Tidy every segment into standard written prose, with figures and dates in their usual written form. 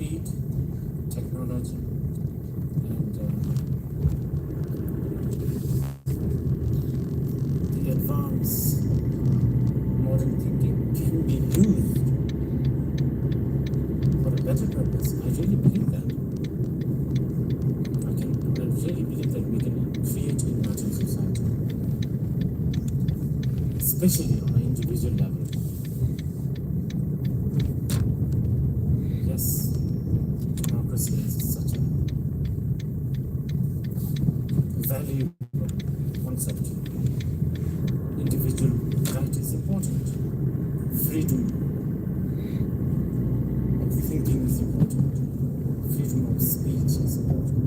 speed, technology, and the advanced modern thinking can be used for a better purpose. I really believe that. I really believe that we can create a better society, especially on an individual level. Yes, democracy is such a valuable concept. Individual right is important. Freedom of thinking is important. Freedom of speech is important.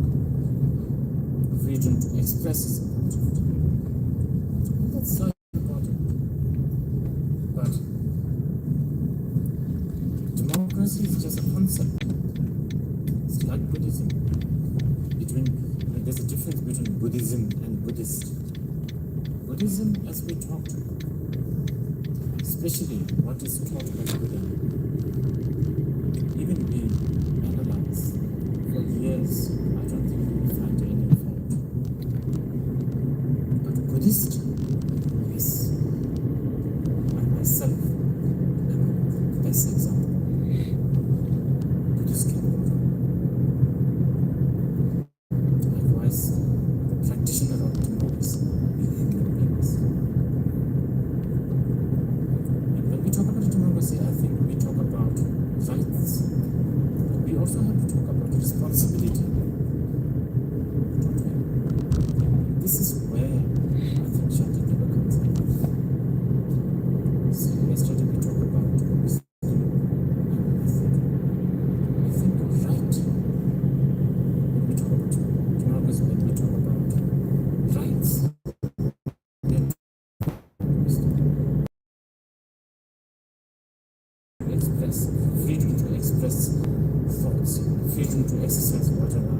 Freedom to express is important. That's so important. But democracy is just a concept. It's like Buddhism. There's a difference between Buddhism and Buddhist. Buddhism, as we talked, especially what is taught by Buddha, even we analyze for years, I don't think we will find any fault. But Buddhist, yes, I myself am the best example. Buddhist can go wrong. Likewise, the practitioner of democracy, we human beings. And when we talk about democracy, I think we talk about rights. But we also have to talk about responsibility. This is where I think Shanti Deva comes in. So yesterday we talked about wisdom and method. I think you're right. When we talk about democracy, when we talk about rights, we have wisdom. To express, freedom to express thoughts, freedom to exercise whatever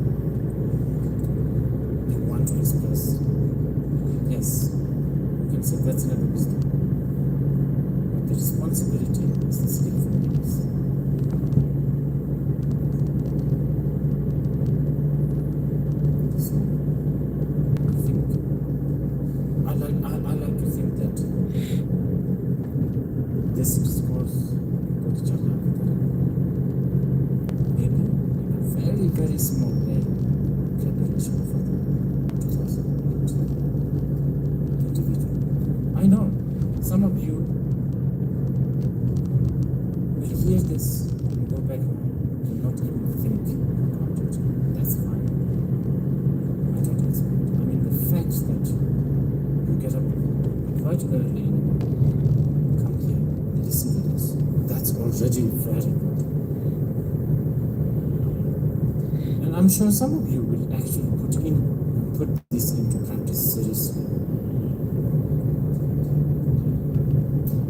you want to express. Yes, you can say that's never wisdom. But the responsibility is the skillfulness. So I think I like to think that this discourse maybe in a very, very small way preparation for the 2008 individual. I know some of you will hear this and go back home and not even think about it. That's fine. I don't expect. I mean, the fact that you get up quite early in the morning, come here and listen to this, that's already very good. And I'm sure some of you will actually put this into practice seriously.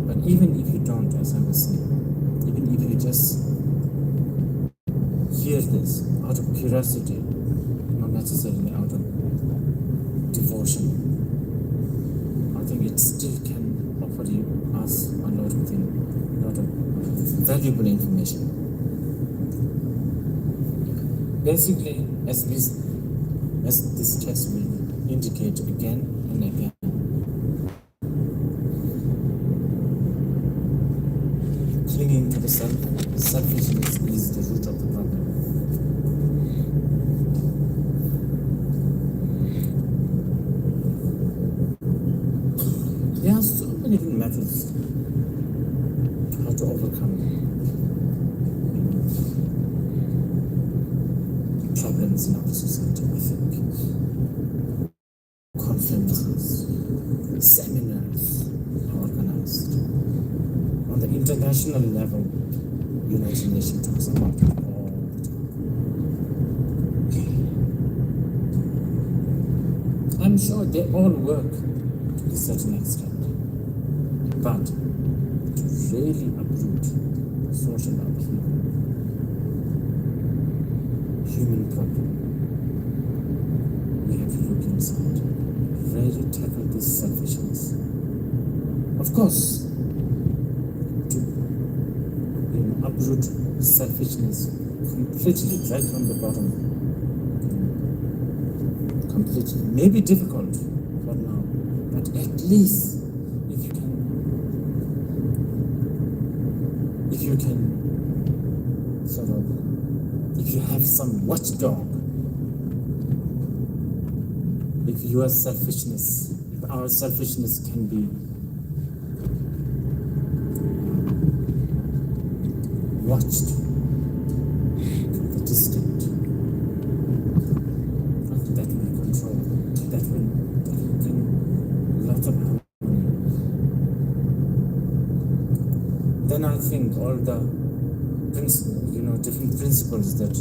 But even if you don't, as I was saying, even if you just hear this out of curiosity, not necessarily out of devotion, I think it still can offer us a lot of things, a lot of valuable information. Basically, as this text will indicate again and again, clinging to the selfishness is the root of the problem. There are so many different methods how to overcome problems in our society. I think conferences, seminars are organized. On the international level, United Nations talks about it all the time. I'm sure they all work to a certain extent, but to really uproot social upheaval, human problem, we have to look inside, really tackle this selfishness. Of course, to uproot selfishness, completely, right from the bottom, completely. Maybe difficult for now, but at least if you can sort of, if you have some watchdog, if your selfishness, if our selfishness can be watched from the distant, that will control, that will bring a lot of harmony. Then I think all the different principles that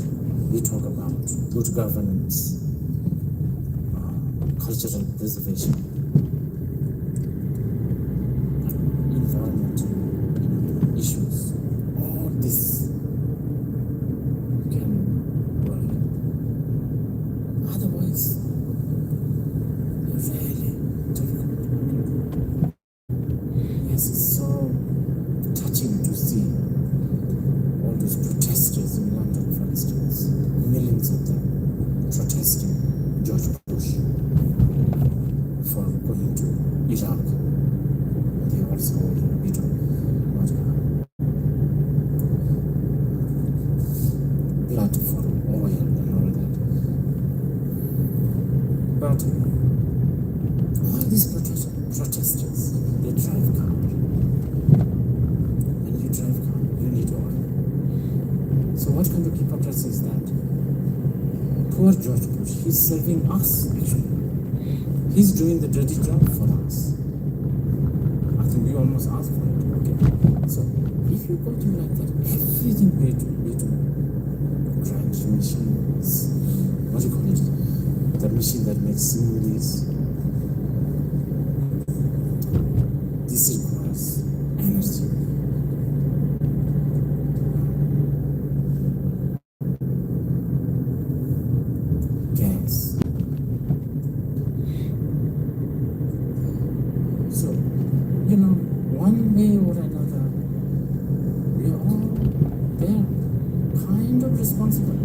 we talk about, good governance, cultural preservation, environmental issues, all this can work. Otherwise, really difficult. Yes, it's so touching to see all those protesters in London, for instance, millions of them protesting George Bush for going to Iraq. They also hold a bit of blood for oil and all that. But all these protesters, they drive car. When you drive car, you need oil. So what kind of hypocrisy is that? Poor George Bush, he's serving us actually. He's doing the dirty job for us. I think we almost asked for it. Okay. So if you go to like that, everything we do, grinding machines, what do you call it? The machine that makes smoothies. This requires energy. Gas. So, one way or another, we are all there, kind of responsible.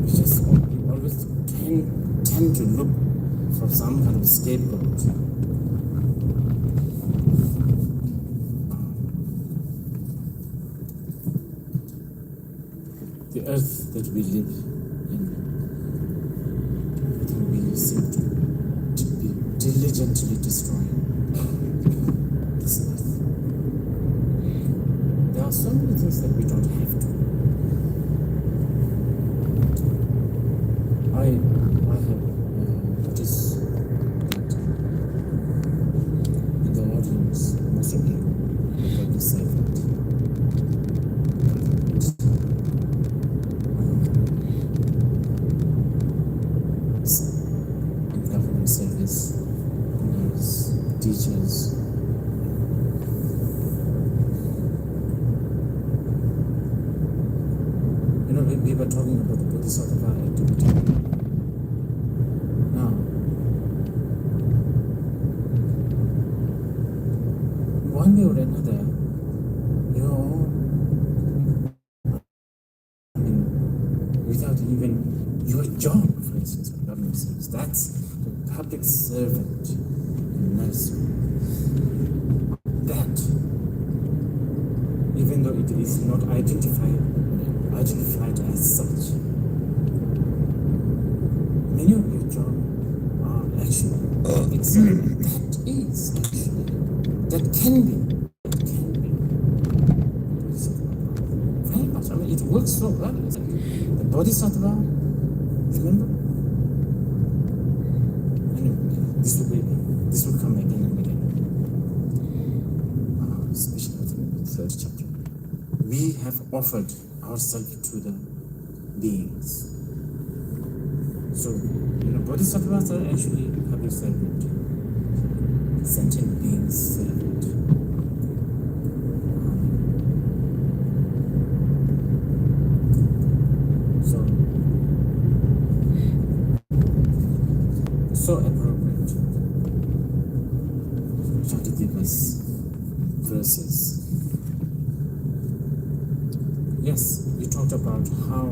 We always tend to look for some kind of scapegoat. The earth that we live in, I think we seem to be diligently destroying this earth. There are so many things that we don't have to. I have noticed that in the audience, most of you are public servant. In government service, nurse, teachers. We were talking about the Bodhisattva activity. Now, one way or another, without even your job, for instance, in government service, that's the public servant in nursing. That, even though it is not identified as such, many of your jobs are actually excellent. That can be very much. I mean, it works so well. The Bodhisattva, remember? Anyway, this will come again and again. Especially I think in the third chapter. We have offered ourselves to the beings. So, Bodhisattvas are actually public servant, sentient beings servant. So appropriate to give us verses yes, we talked about how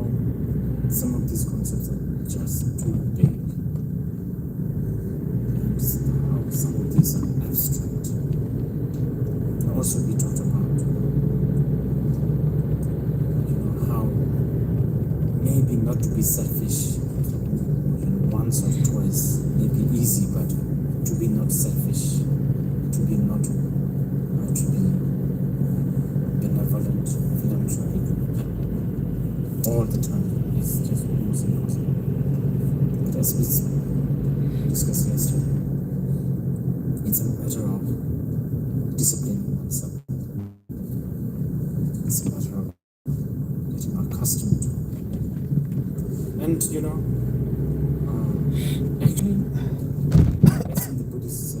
some of these concepts are just too big, and how some of these are abstract. Also, we talked about, how maybe not to be selfish, once or twice may be easy, but to be not selfish, to be benevolent, philanthropic all the time is just almost impossible. But as we discussed yesterday, it's a matter of disciplining oneself. It's a matter of getting accustomed to. And actually, as in the Buddhist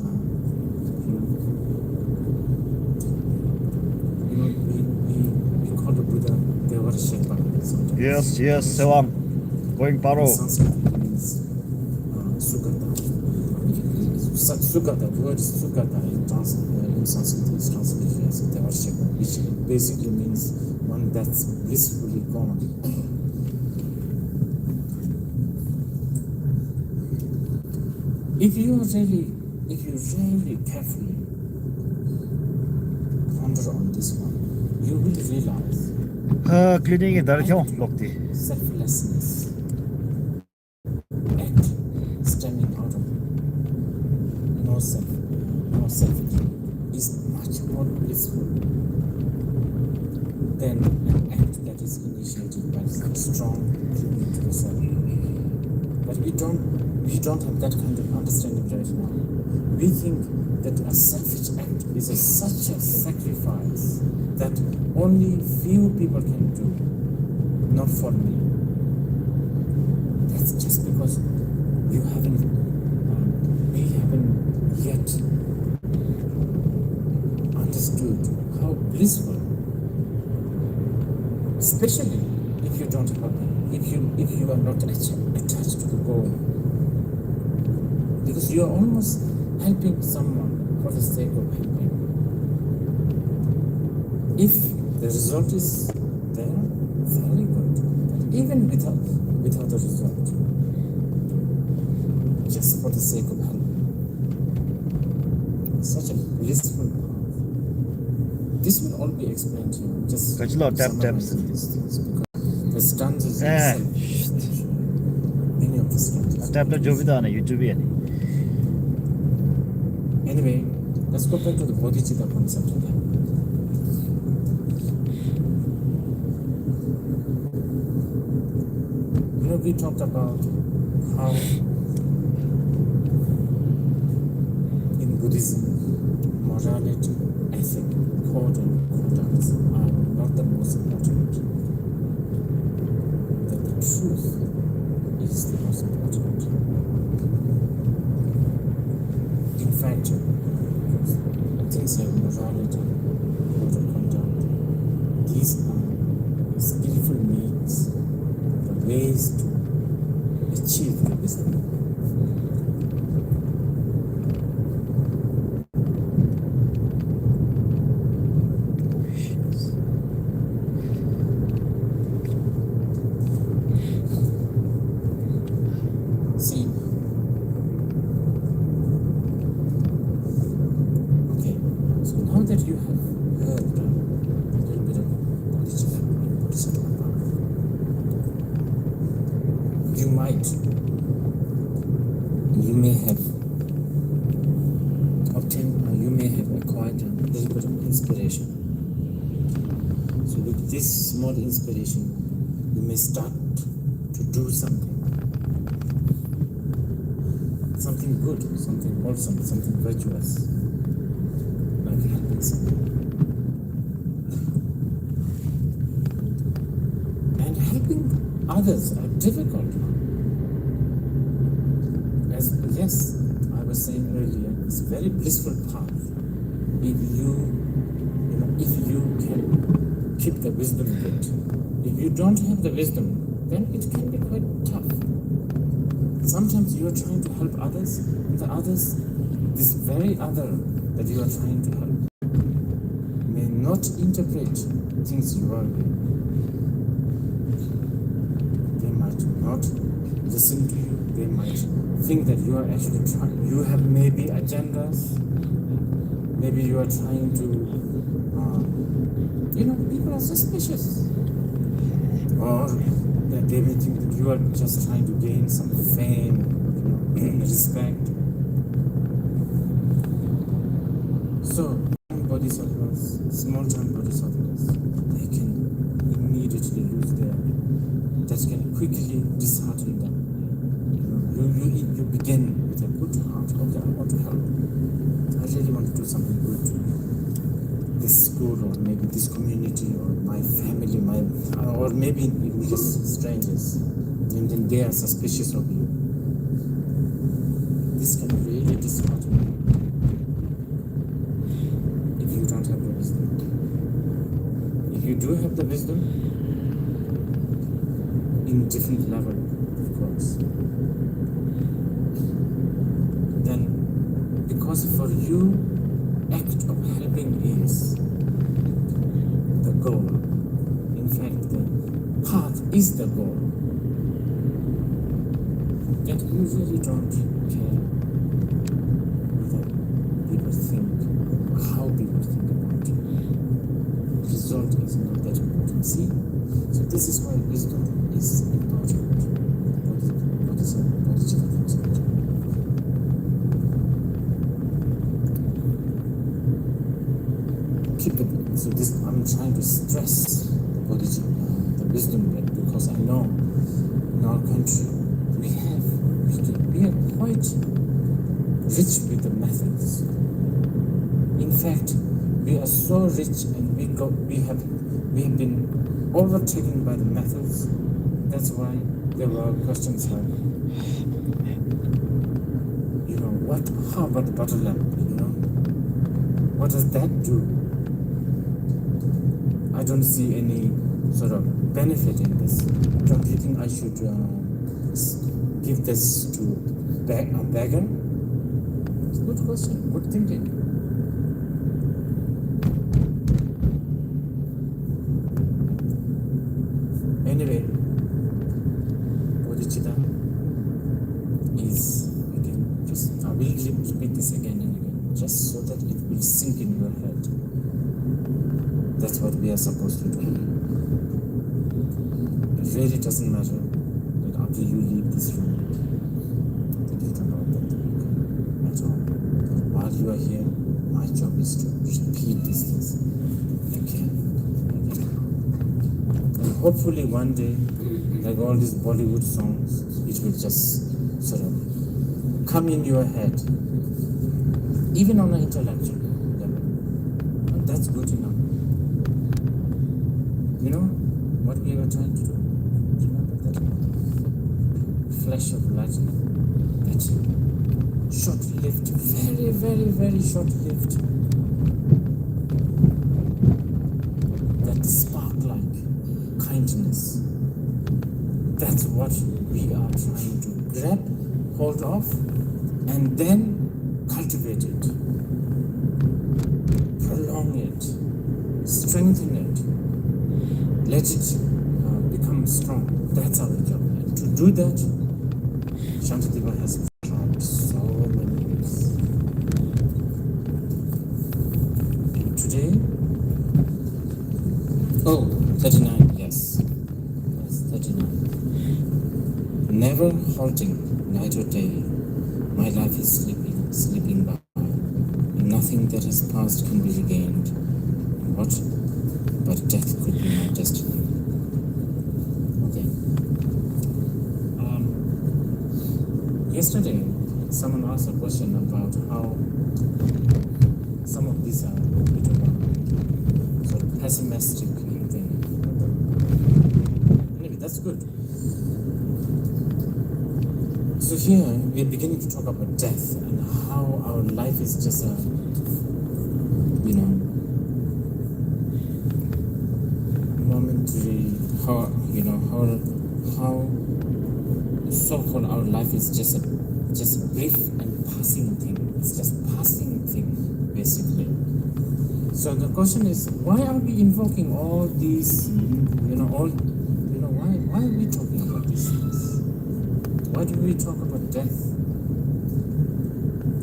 we call the Buddha Devarshepa sometimes. Yes, Sewang. Going Paro. Sanskrit means Sugata. Sugata, the word Sugata in Sanskrit is translated as Devarshepa, which basically means one that's blissfully gone. If you really carefully ponder on this one, you will realize Cleaning it, that's all. selflessness, act stemming out of no self is much more blissful than an act that is initiated by strong clinging to the self. But we don't have that kind of understanding right now. We think that a selfish act is such a sacrifice that only few people can do, not for me. That's just because we haven't yet understood how blissful, especially if you don't have, if you are not attached to the goal, because you are almost helping someone for the sake of helping. If the result is there, very good. But even without the result, just for the sake of helping, such a blissful path. This will all be explained to you. Just summarizing these things, because the stanzas itself, many of the stanzas. Anyway, let's go back to the bodhicitta concept again. We talked about how in Buddhism, morality, ethic, code and conducts are not the most important. That the truth is the most important. In fact, things like morality, code of conduct, these are skillful means, the ways to achieve the wisdom. See, okay, so now that you have heard a little bit of bodhicitta and bodhisattva, you may have obtained, or you may have acquired a little bit of inspiration. So with this small inspiration, you may start to do something good, something wholesome, something virtuous, like helping someone. And helping others are difficult. Yes, I was saying earlier, it's a very blissful path if you can keep the wisdom bit. If you don't have the wisdom, then it can be quite tough. Sometimes you are trying to help others, and the others, this very other that you are trying to help, may not interpret things your way. might not listen to you. They might think that you are actually trying, you have maybe agendas. Maybe you are trying to, people are suspicious. Or that they may think that you are just trying to gain some fame, respect. So, bodhisattvas, small-time bodhisattvas, they can immediately lose that can quickly dishearten them. You begin with a good heart. Okay, I want to help. I really want to do something good to this school, or maybe this community, or my family, or maybe even just strangers, and then they are suspicious of you. This can really dishearten you if you don't have the wisdom. If you do have the wisdom, in different level, of course, then because for you, act of helping is the goal. In fact, the path is the goal. That you really don't care whether people think, or how people think about you. The result is not that important. See? So this is why wisdom is important. So this, I'm trying to stress the wisdom bit, because I know in our country we are quite rich with the methods. In fact, we are so rich, and we have been overtaken by the methods. That's why there were questions like, how about the butter lamp? What does that do? I don't see any sort of benefit in this. Don't you think I should give this to a beggar? It's a good question, good thinking. Anyway, bodhicitta is, again, I will repeat this again and again, just so that it will sink in your head. That's what we are supposed to do. It really doesn't matter that after you leave this room, that you don't know that at all. While you are here, my job is to repeat these things again. And hopefully one day, like all these Bollywood songs, it will just sort of come in your head, even on an intellectual level. And that's good enough. You know what we were trying to do? Remember that flash of lightning? That short-lived, very, very, very short-lived, that spark-like kindness. That's what we are trying to grab hold of and then cultivate it, prolong it, strengthen it. Let it become strong. That's our job. And to do that, Shantideva has tried so many ways. And today, 39, yes. Yes, 39. Never halting, night or day, my life is slipping by. Nothing that has passed can be regained. What? But death could be my destiny. Okay. Yesterday, someone asked a question about how some of these are a bit of a sort of pessimistic thing. Anyway, that's good. So here, we're beginning to talk about death and how our life is just a, momentary, how so-called our life is just a brief and passing thing. It's just passing thing, basically. So the question is, why are we invoking all these, why are we talking about this? Why do we talk about death?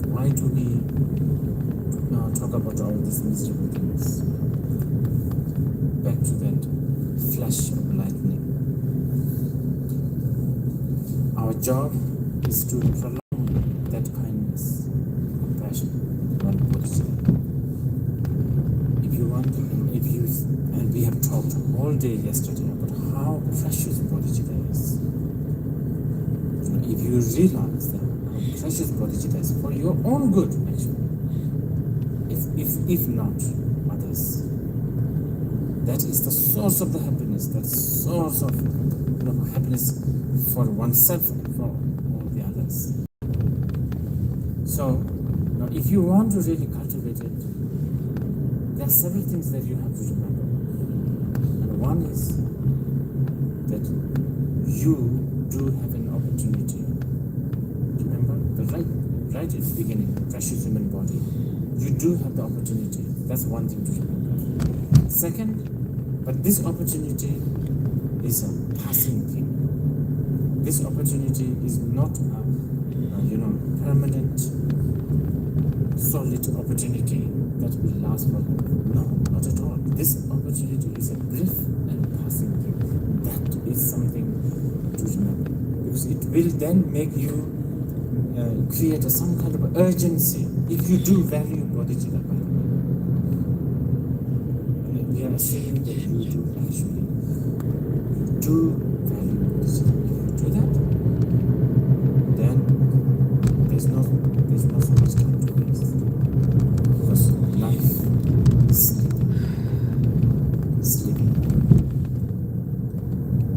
Why do we talk about all these miserable things? Back to that flash of lightning. Our job is to prolong that kindness, compassion, one positive. If you want, and we have talked all day yesterday about how precious Bodhicitta is. If you realize that how precious Bodhicitta is for your own good, actually, if not others, that is the source of the happiness, that source of happiness for oneself and for all the others. So, now if you want to really cultivate it, there are several things that you have to remember. And one is that you do have an opportunity. Remember, right at the beginning, the precious human body. You do have the opportunity. That's one thing to remember. Second, but this opportunity is a passing thing. This opportunity is not a permanent, solid opportunity that will last forever. No, not at all. This opportunity is a brief and passing thing. That is something to remember, because it will then make you create some kind of urgency if you do value bodhicitta, by the way. And we are saying that you do actually. You do value bodhicitta. If you do that, then there's not so much time to waste. Because life is sleeping.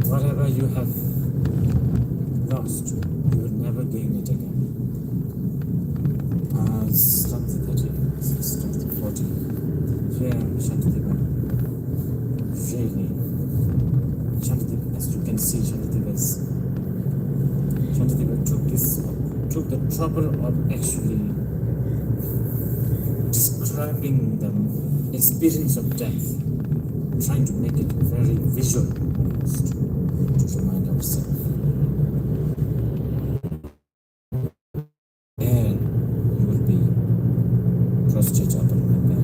Whatever you have lost, you will never gain it again. Stanza 30, stanza 40. Here, Shantideva, really, Shantideva, as you can see, Shantideva took the trouble of actually describing the experience of death, trying to make it very visual almost, to remind ourselves. And you will be prostrate upon my bed,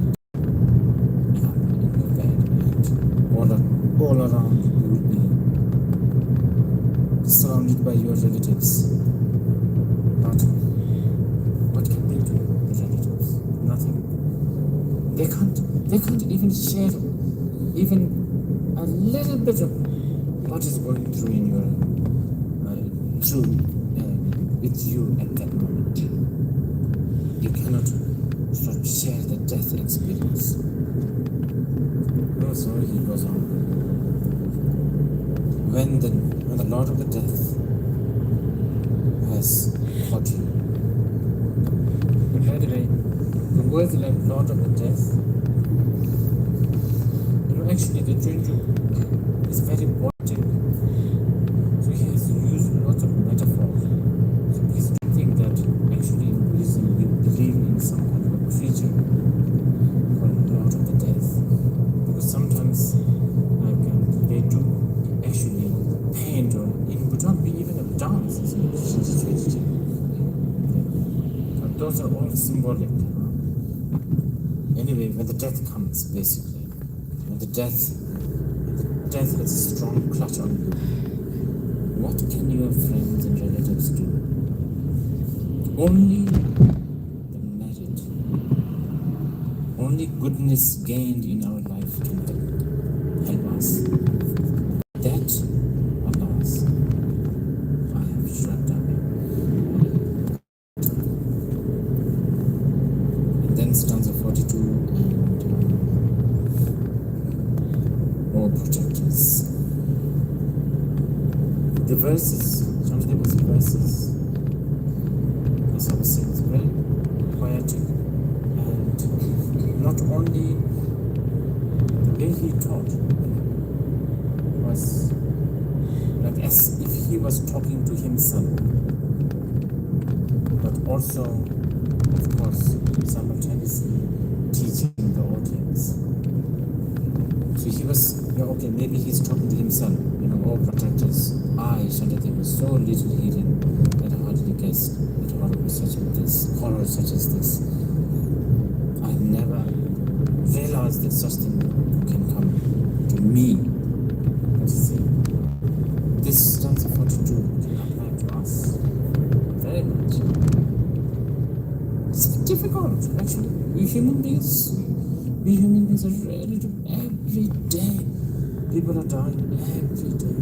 and in your bed, and all around you will be surrounded by your relatives. But what can they do, the relatives? Nothing. They can't even share even a little bit of what is going through in your with you at that moment. You cannot sort of share the death experience. Oh, so he goes on. When the Lord of the Death has caught you. But by the way, the word like Lord of the Death, actually the Thimphu is very poetic. So he has used lots of metaphors. So please don't think that actually in Buddhism we believe in some kind of a creature called Lord of the Death. Because sometimes they do actually paint, or in Bhutan we even have dance. But those are all symbolic. Anyway, when the death comes, basically, the death has a strong clutch on you, what can your friends and relatives do? Only the merit, only goodness gained in our life can help us. That, alas, I have shut away. And then stanza 42 and more protectors. The verses, Shantideva's verses, as I was saying, is very poetic, and not only the way he taught was like as if he was talking to himself, but also, of course, simultaneously teaching the audience. So he was okay, maybe he's talking to himself. Oh protectors, I, Shanti, was so little hidden that I hardly guessed that horror such as this. I never realized that such thing can come to me. But see, this stands for to do can apply to us very much. It's difficult, actually. We human beings are really every day. People are dying every day.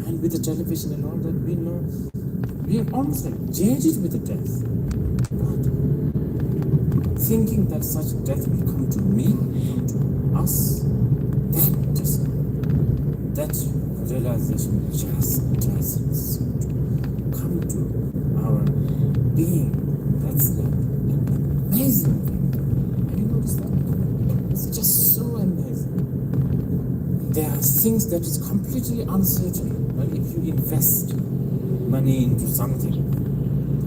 And with the television and all that, we know we are almost like jaded with the death. But thinking that such death will come to me, come to us, that realization just doesn't come to our being. That's an amazing thing. Have you noticed that? It's just so amazing. There are things that is completely uncertain. But if you invest money into something,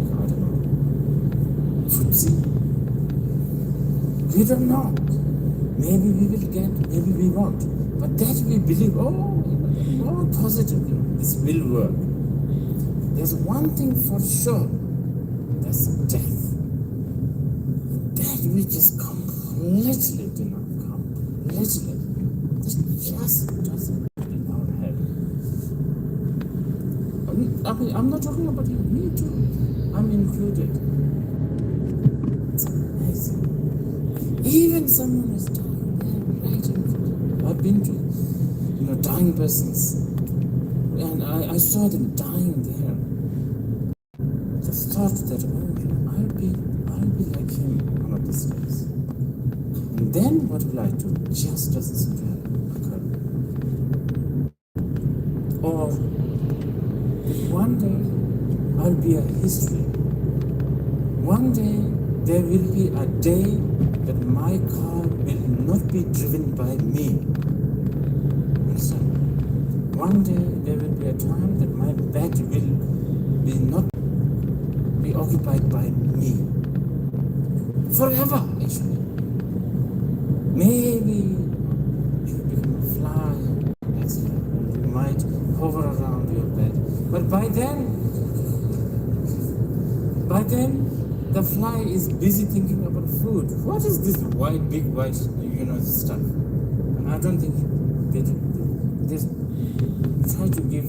like, I don't know, footsie, we don't know. Maybe we will get, maybe we won't. But that we believe, more positively, this will work. There's one thing for sure, that's death. That we just completely do not, completely. It just doesn't in our head. I'm not talking about you, me too. I'm included. It's amazing. Even someone is dying there, right in front. I've been to, dying persons, and I saw them dying there. The thought that, I'll be like him one of these days. And then what will I do? Just doesn't seem to occur. Or one day I'll be a history. One day there will be a day that my car will not be driven by me. Understand? One day there will be a time that my bed will not be occupied by me. Forever, actually. Maybe you become a fly next year. You might hover around your bed. But by then, the fly is busy thinking about food. What is this big white, stuff? I don't think they try to give a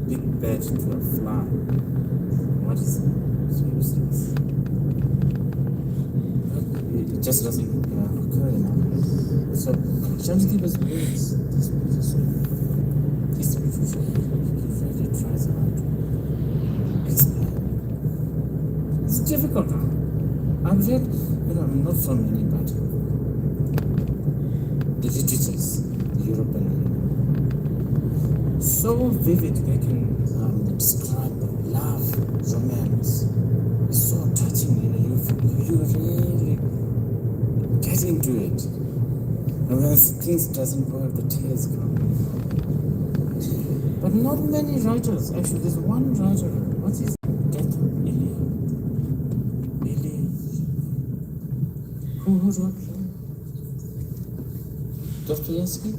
big bed to a fly. What is it? It's useless. It just doesn't occur in our head. So Shanti was doing this position. He really tries hard to explain. It's difficult. I've read, not so many, but the literatures, the European, so vivid they can describe love, romance. It's so touching, you really get into it. And when things doesn't work, the tears come. But not many writers, actually, there's one writer, what's his name? Who wrote Dostoevsky?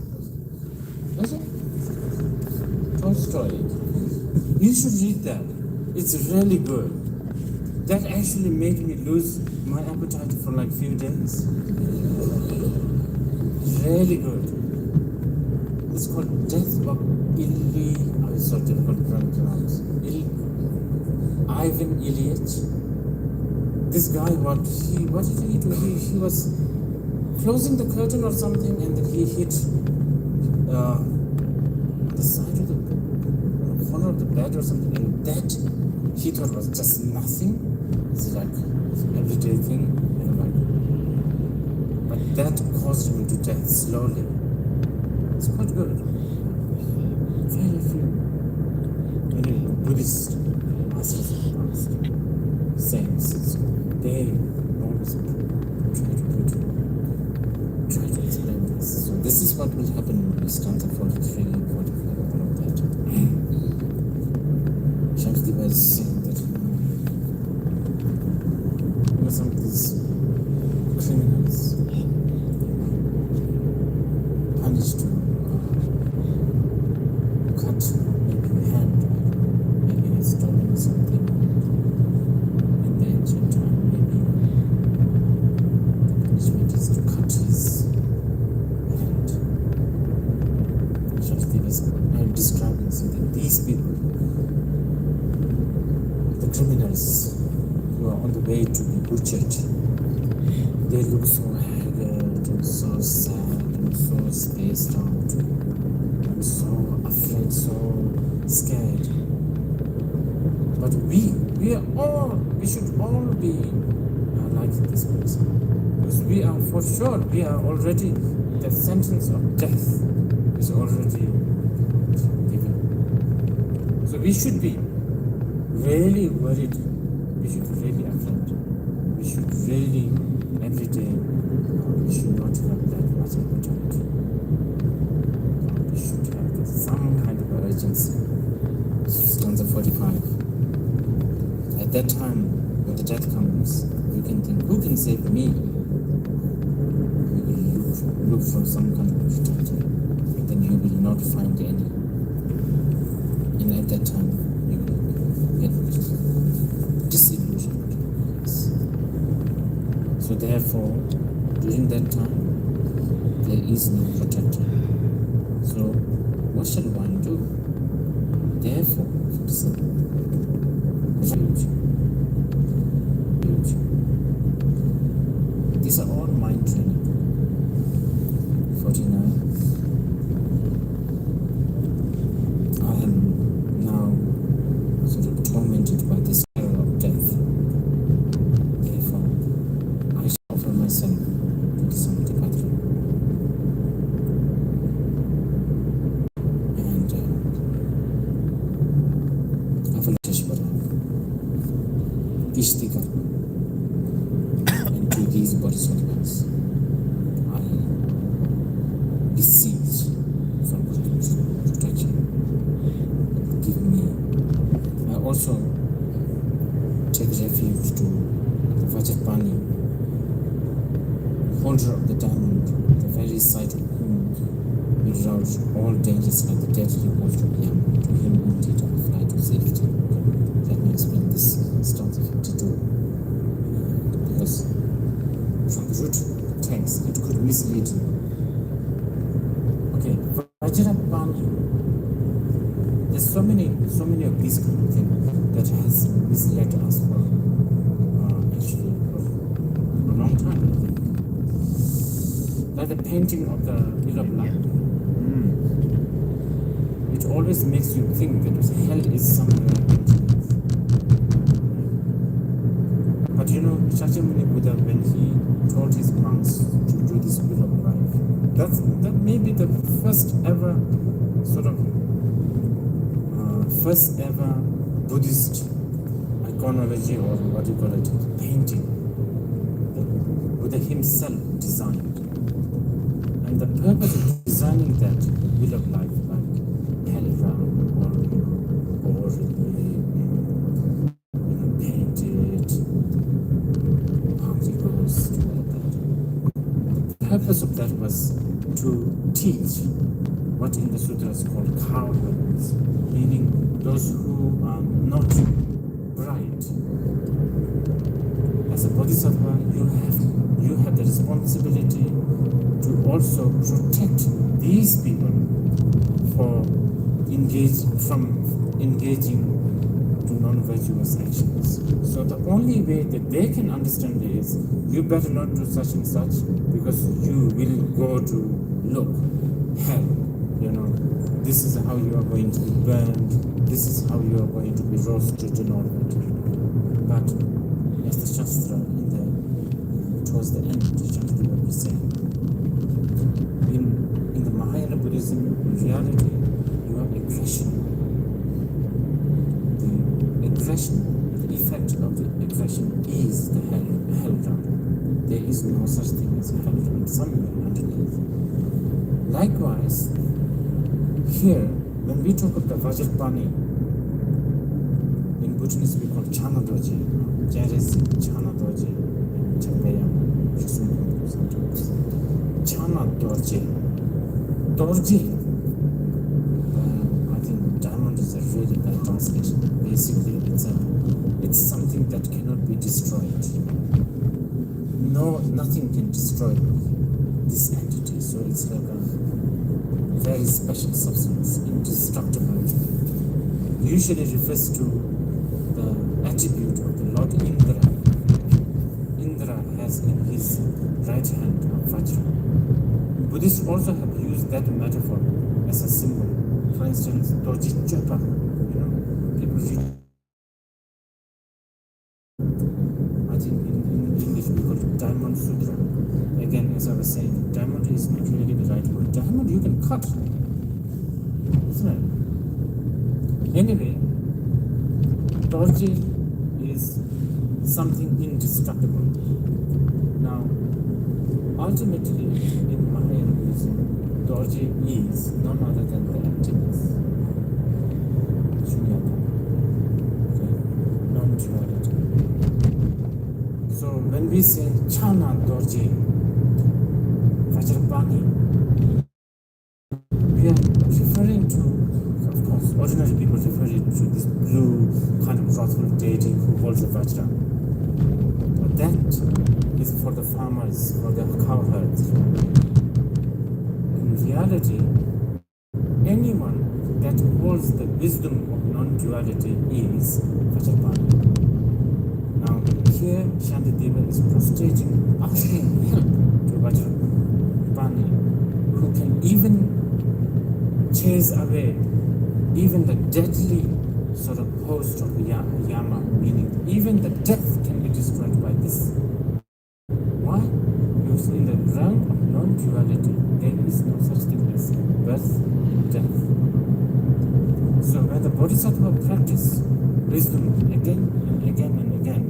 Was it? Tolstoy. You should read that. It's really good. That actually made me lose my appetite for like few days. Really good. It's called Death of I'm so difficult to pronounce. Ivan Ilyich. This guy, what did he do? He was closing the curtain or something, and then he hit the side of the corner of the bed or something, and that he thought was just nothing. It's like an everyday thing, but that caused him to death slowly. It's quite good. Very few Buddhist masters of the past, saints, they always try to explain this. So this is what will happen in stanza 43, 45, all of that. Shanti was saying that some of these criminals punished butchered. They look so haggard and so sad and so spaced out and so afraid, so scared. But we should all be like this person, because we are for sure, we are already, the sentence of death is already given. So we should be really worried, we should really afraid, we should really every day, we should not have that much appetite. We should have some kind of urgency. Stanza 45. At that time, when the death comes, you can think, who can save me? You will look for some kind of appetite, but then you will not find any. And at that time, you will get disillusioned. Yes. So therefore, during that time, there is no protector. So what shall one do? Therefore, these are all mind training. 49. I am now sort of tormented by this terror of death. Therefore, I shall offer myself to the Samadhi. And Avalokiteshvara, Ishtika, and to these bodhisattvas, I beseech from protection. Give me. I also take refuge to the Vajrapani, holder of the diamond, the very sight of whom will rouse all dangers like the deadly bolt of Yama. To him only do I fly to safety. Let me explain this stanza 52. Because from the root text, it could mislead you. Okay, Vajrapani. There's so many of these kind of things that has misled us for actually for a long time, I think. Like the painting of the Wheel of Life. It always makes you think that hell is somewhere underneath. But you know, Shakyamuni Buddha, when he told his monks to do this Wheel of Life, that may be the first ever Buddhist iconology, or what you call it, painting that Buddha himself designed. And the purpose of designing that Wheel of Life, like Helra or painted, particles, all of that. The purpose of that was to teach what in the sutras called cowherds, meaning those who are not bright. As a bodhisattva, you have the responsibility to also protect these people from engaging to non-virtuous actions. So the only way that they can understand is, you better not do such and such, because you will go to hell. You know, this is how you are going to be burned, this is how you are going to be roasted and all that. But as the Shastra towards the end, Shakti was saying, in the Mahayana Buddhism, in reality, you are aggression. The effect of the aggression is the hell ground. There is no such thing as a hell ground somewhere underneath. Likewise, here, when we talk of the Vajrapani, in Bhutanese we call Chana Doji, Jeresi, Chana Doji, Chapayam, sometimes. Chana Doji. Dorji. I think diamond is a really bad translation. Basically, it's something that cannot be destroyed. Nothing can destroy this entity. So it's like a very special substance, indestructible. Usually refers to the attribute of the Lord Indra. has in his right hand a Vajra. Buddhists also have used that metaphor as a symbol. For instance, Dorji Chopa, people read. I think in English we call it Diamond Sutra. Again, as I was saying, diamond is not really the right word. Diamond you can cut, isn't it? Anyway, Dorji is something indestructible. Now, ultimately, in Mahayana, Dorji is none other than the emptiness. Shunyata. Okay? Non-duality. So when we say Chana Dorji, Vajrapani, we are referring to, of course, ordinary people refer it to this blue kind of wrathful deity who holds a Vajra. But that is for the farmers, for the cowherds. In reality, anyone that holds the wisdom of non-duality is Vajrapani. Now, here Shantideva is prostrating, asking help to Vajrapani, who can even chase away even the deadly sort of host of Yama, meaning even the death can be destroyed by this. Why? Because in the realm of non-duality, there is no such thing as birth and death. So when the Bodhisattva practice wisdom again and again and again,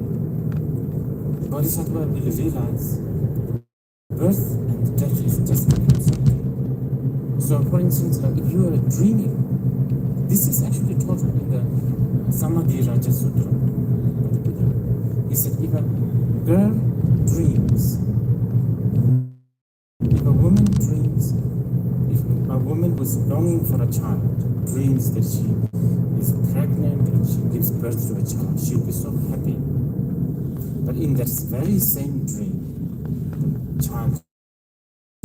the Bodhisattva will realize birth and death is just a concept. So for instance, like if you are dreaming, this is actually taught in the Samadhi Raja Sutra by the Buddha. He said, if a girl dreams, if a woman dreams, if a woman who is longing for a child dreams that she is pregnant and she gives birth to a child, she'll be so happy. But in that very same dream, the child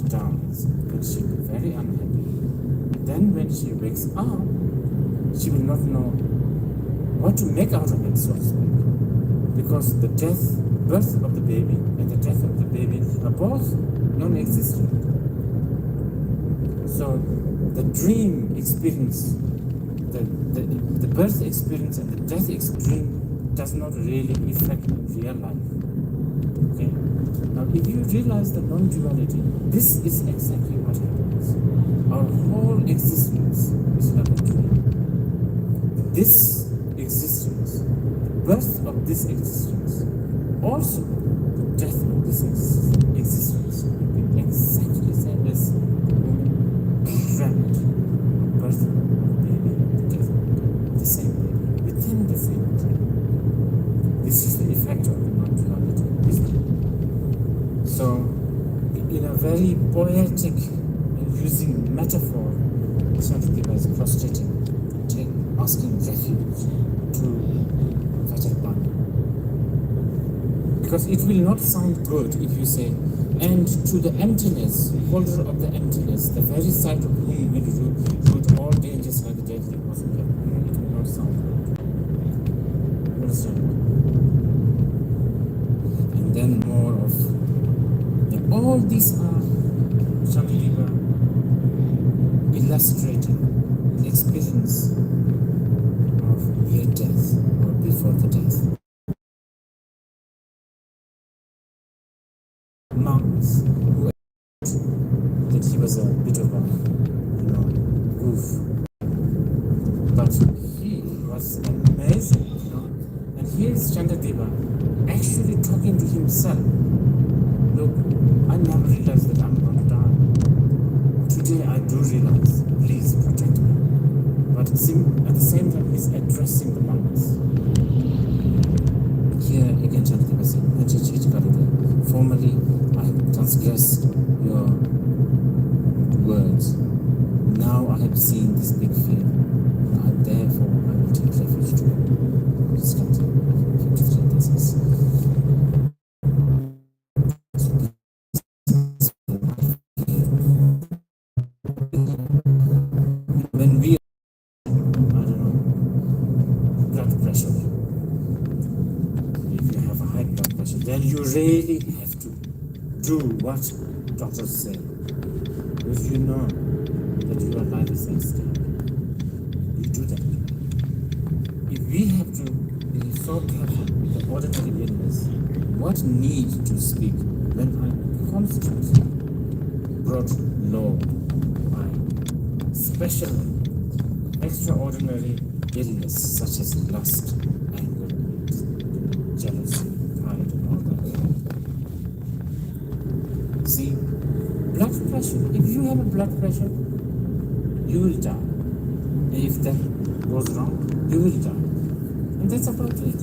dies and she'll be very unhappy. And then when she wakes up, she will not know what to make out of it, so to speak. Because the birth of the baby and the death of the baby are both non-existent. So the dream experience, the birth experience and the death experience does not really affect real life. Okay? Now if you realize the non-duality, this is exactly what happens. Our whole existence is like a dream. This existence, the birth of this existence, also the death of this existence will be exactly the same as the woman dreamt birth of the baby and the death of the same baby within the same dream. This is the effect of the non-duality, isn't it? So, in a very poetic and using metaphor, Shantideva is prostrating, asking refuge to Vajrapani. Because it will not sound good if you say, and to the emptiness, holder of the emptiness, the very sight of whom will root all dangers like the deadly poison. It will not sound good. You understand? And then more of, all these are Shantideva illustrating the experience near death or before the death. Monks who that he was a bit of a goof, but he was amazing, And here is Shantideva actually talking to himself. Look, I never realized that I'm going to die. Today I do realize. Please protect me. But at the same time, he's addressing the monks. Here again, Shantideva said, formerly I have transgressed your words. Now I have seen this big fear. Therefore, I will take refuge to you. This comes in 53 places. When we blood pressure, if you have a high blood pressure, then you really have to what doctors say. If you know that your life is at stake, you do that. If we have to be so careful with the ordinary illness, what need to speak when I'm constantly brought low by special, extraordinary illness such as lust, anger, jealousy, pride, and all that. See, blood pressure, if you have a blood pressure, you will die. And if that goes wrong, you will die. And that's about it.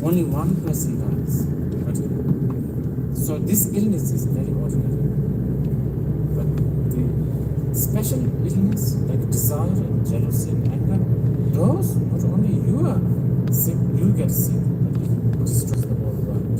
Only one person dies. But, so this illness is very ordinary. But the special illness like desire and jealousy and anger, those not only you are sick, you get sick, but it destroys the whole world.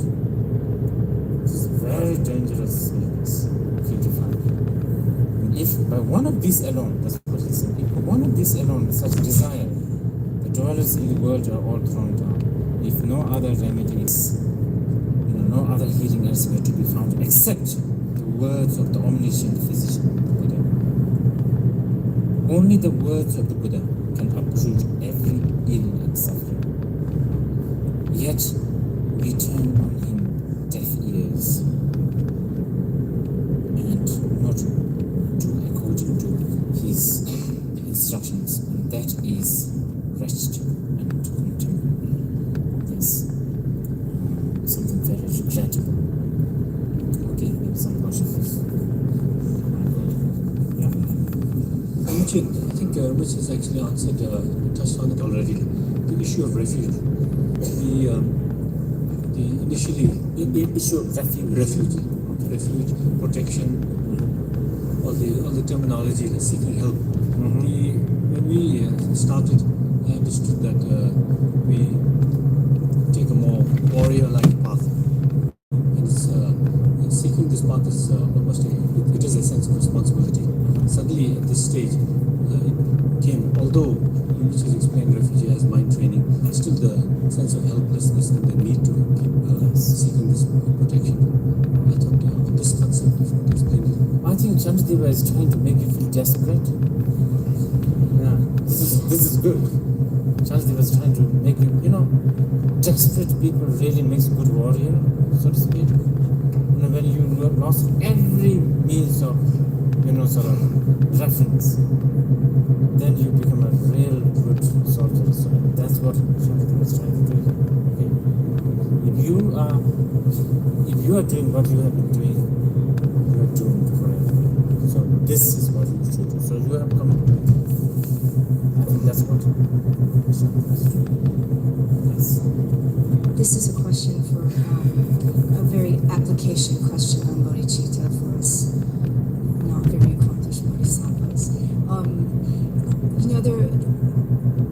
It's a very dangerous illness, if you define it. And if by one of these alone, that's what he said, if one of these alone, such desire, the dwellers in the world are all thrown down. If no other remedy is, no other healing elsewhere to be found except the words of the omniscient physician, the Buddha. Only the words of the Buddha can uproot every ill and suffering. Yet we turn on him deaf ears and not do according to his instructions, and that is wretched and contemptible. Yes, something very regrettable. Okay, maybe some questions. Yeah. I think Rich has actually answered, touched on it already. The issue of refuge. The initially The issue of refuge. refuge, protection, all the terminology, like seeking help. When we started, I understood that we take a more warrior-like path. And seeking this path is almost it is a sense of responsibility. Suddenly, at this stage, it came. Although which is explained refugee as mind training, still the sense of helplessness and the need to keep seeking this protection. I thought on this concept, if you could explain it. I think Shamsdeva is trying to make you feel desperate. Yeah, this is good. Shamsdeva is trying to make you, desperate people really makes a good warrior, so to speak. When you lost every means of, sort of reference, then you become a real good soldier. So that's what Shamsdeva is trying to do. Okay? If you are doing what you have been doing, you are doomed forever. So this is what you should do. So you have come. I think that's what Shamsdeva is doing. Yes. This is a question for a very application question on bodhicitta for us not very accomplished bodhisattvas.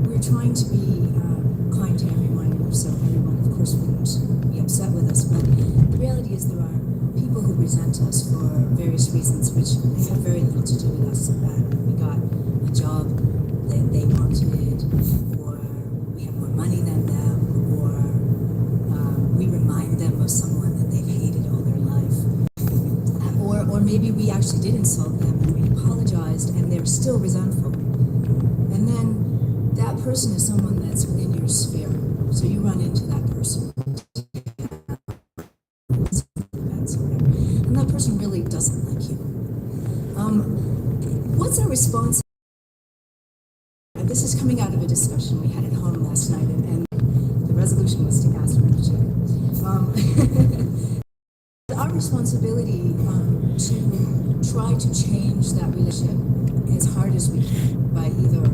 We're trying to be kind to everyone, so everyone, of course, wouldn't be upset with us. But the reality is there are people who resent us for various reasons, which have very little to do with us. We got a job that they wanted, or we have more money than them, or we remind them of someone that they've hated all their life. Or maybe we actually did insult them and we apologized and they're still resentful. And then that person is someone that's within your sphere. So you run into that person. And that person really doesn't like you. What's our response? This is coming out of a discussion we had at home last night, and the resolution was to ask Rinpoche. Our responsibility to try to change that relationship as hard as we can by either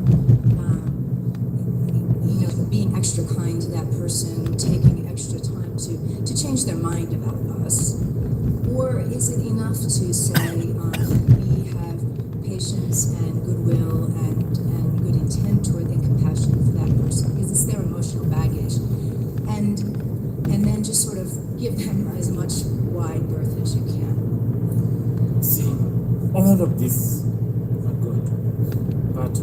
being extra kind to that person, taking extra time to change their mind about us, or is it enough to say we have patience and goodwill and good intent toward and compassion for that person because it's their emotional baggage, and then just sort of give them as much wide berth as you can. See, all of this are good, but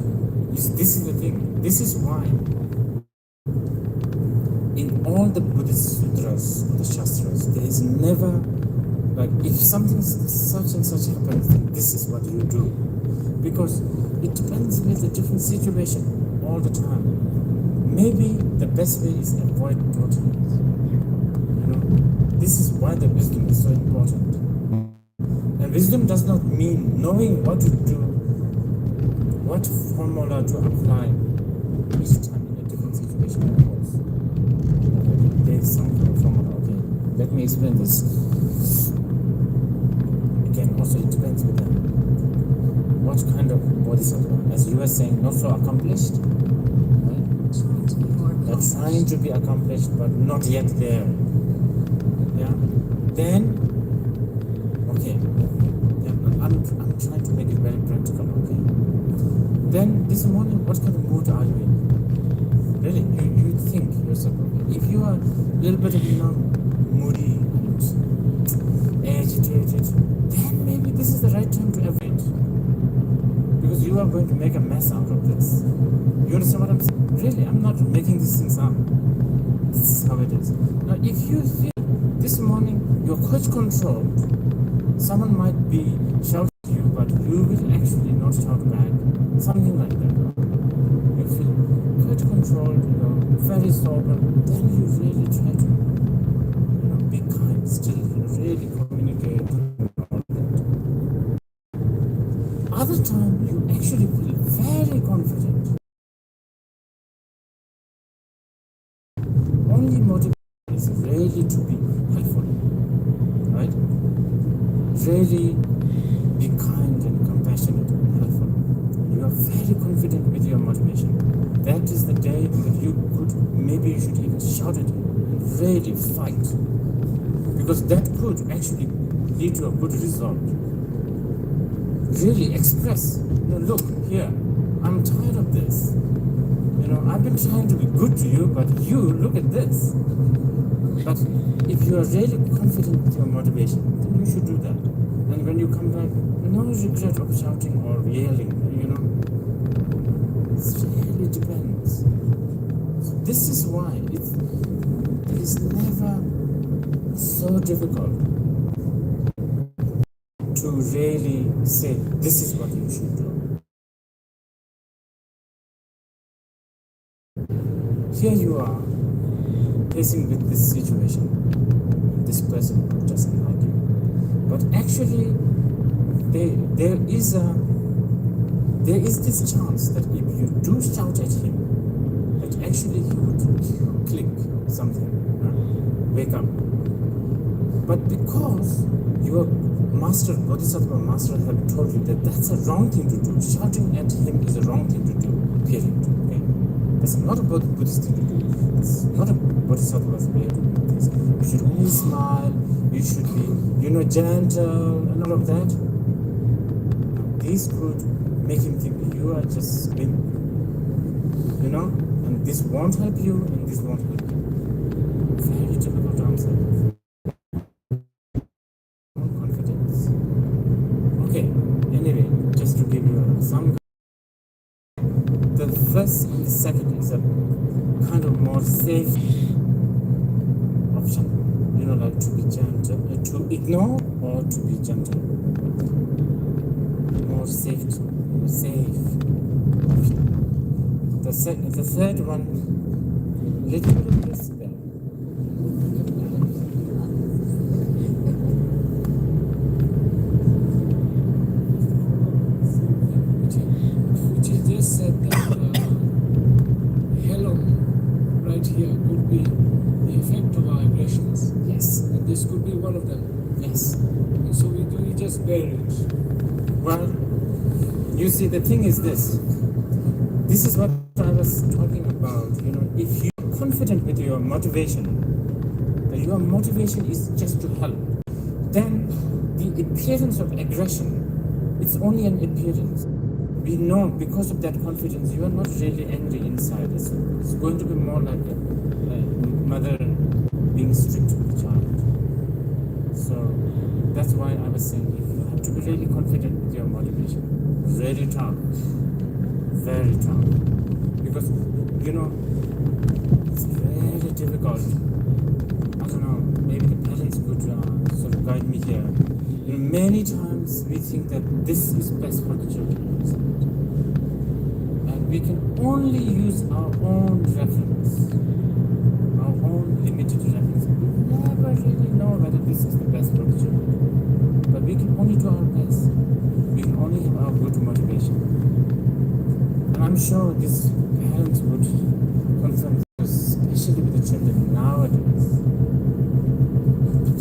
this is the thing. This is why in all the Buddhist sutras, the shastras, there is never like if something such and such happens, then this is what you do, because it depends with the different situation all the time. Maybe the best way is avoid totally. This is why the wisdom is so important. And wisdom does not mean knowing what to do, what formula to apply each time in a different situation, of course. There is some kind of formula. Okay, let me explain this. Again, also it depends with them. What kind of bodhisattva? As you were saying, not so accomplished. Right? Trying to be more They're accomplished. trying to be accomplished, but not yet there. Yeah. Then, okay. I'm trying to make it very practical. Okay. Then this morning, what kind of mood are you in? Really, you think yourself. Okay. If you are a little bit of moody and agitated, then maybe this is the right time to avoid, because you are going to make a mess out of this. You understand what I'm saying? Really, I'm not making these things up. This is how it is. Now, if you feel this morning you're quite controlled, someone might be shouting at you, but you will actually not shout back. Something like that. You feel quite controlled, very sober. Then you really try to, be kind, still, really communicate. Other time, you actually feel very confident. Only motivation is really to be helpful, right? Really be kind and compassionate and helpful. You are very confident with your motivation. That is the day that maybe you should even shout at him and really fight, because that could actually lead to a good result. Really express, look here, I'm tired of this. I've been trying to be good to you, but you look at this. But if you are really confident with your motivation, then you should do that. And when you come back, no regret of shouting or yelling, It really depends. So this is why it is never so difficult to really say, this is what you should do. Here you are, facing with this situation, this person who doesn't like you. But actually, there is this chance that if you do shout at him, that actually he would click something, wake up. But because your master, Bodhisattva master, have told you that that's a wrong thing to do, shouting at him is a wrong thing to do, period. Okay? That's not a Buddhist thing to do. It's not a Bodhisattva's way to do this. You should only smile, you should be, gentle, and all of that. This could make him think you are just being, and this won't help you, and this won't help you. Very difficult to answer. Confidence. Okay, anyway, just to give you some. The first and the second is a kind of more safe option. Like to be gentle, to ignore or to be gentle. More safe option. The third one, little bit of respect. Which he just said that hello right here could be the effect of our aggressions. Yes. And this could be one of them. Yes. And so we just bear it. Well, you see, the thing is this. This is what I was talking about. If you're confident with your motivation, that your motivation is just to help, then the appearance of aggression, it's only an appearance. We know because of that confidence, you are not really angry inside. It's going to be more like a mother being strict with the child. So that's why I was saying, you have to be really confident with your motivation. Very tough. Very tough. Because, it's very difficult. I don't know, maybe the parents could sort of guide me here. Many times we think that this is best for the children, and we can only use our own reference, our own limited reference. We never really know whether this is the best for the children, but we can only do our best. We can only have our good motivation, and I'm sure these parents would confirm this, especially with the children nowadays.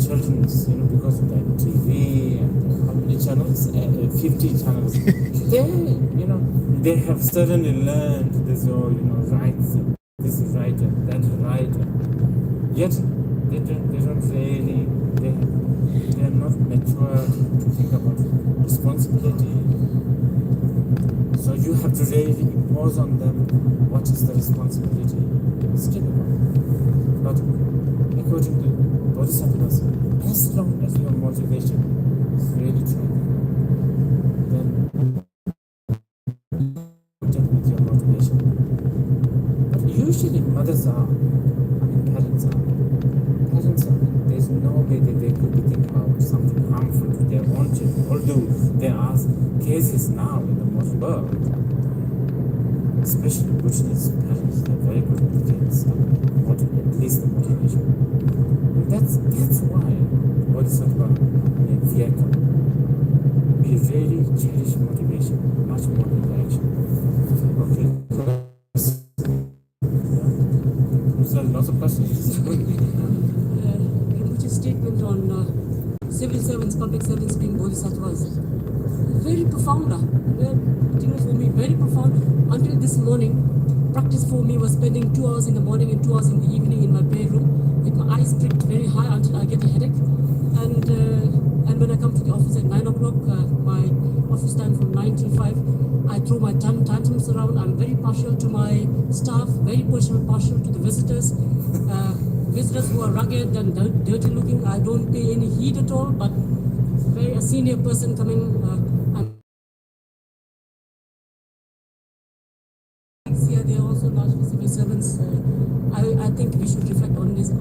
Children, because of that TV and how many channels, 50 channels, they have suddenly learned this all, rights, this is right and that is right. Yet they don't really, they are not mature to think about responsibility. So you have to really impose on them what is the responsibility. It's difficult. But according to Bodhisattvas, as long as your motivation is really true, then content with your motivation. But usually mothers are, parents are, there's no way that they could be thinking about something harmful to their own children, although there are cases now in the modern world, especially Buddhist parents, they're very good with kids, at least the motivation. And that's why Bodhisattva and Vyaka, we really cherish motivation much more than direction. Okay. There's lots of questions. Rinpoche's statement on civil servants, public servants being bodhisattvas, very profound. For me, very profound. Until this morning, practice for me was spending 2 hours in the morning and 2 hours in the evening in my bedroom with my eyes pricked very high until I get a headache. And when I come to the office at 9 o'clock, my office time from 9 till 5, I throw my tantrums around. I'm very partial to my staff, very partial to the visitors. Visitors who are rugged and dirty looking, I don't pay any heed at all, but a senior person coming, here they are also largely civil servants. I think we should reflect on this a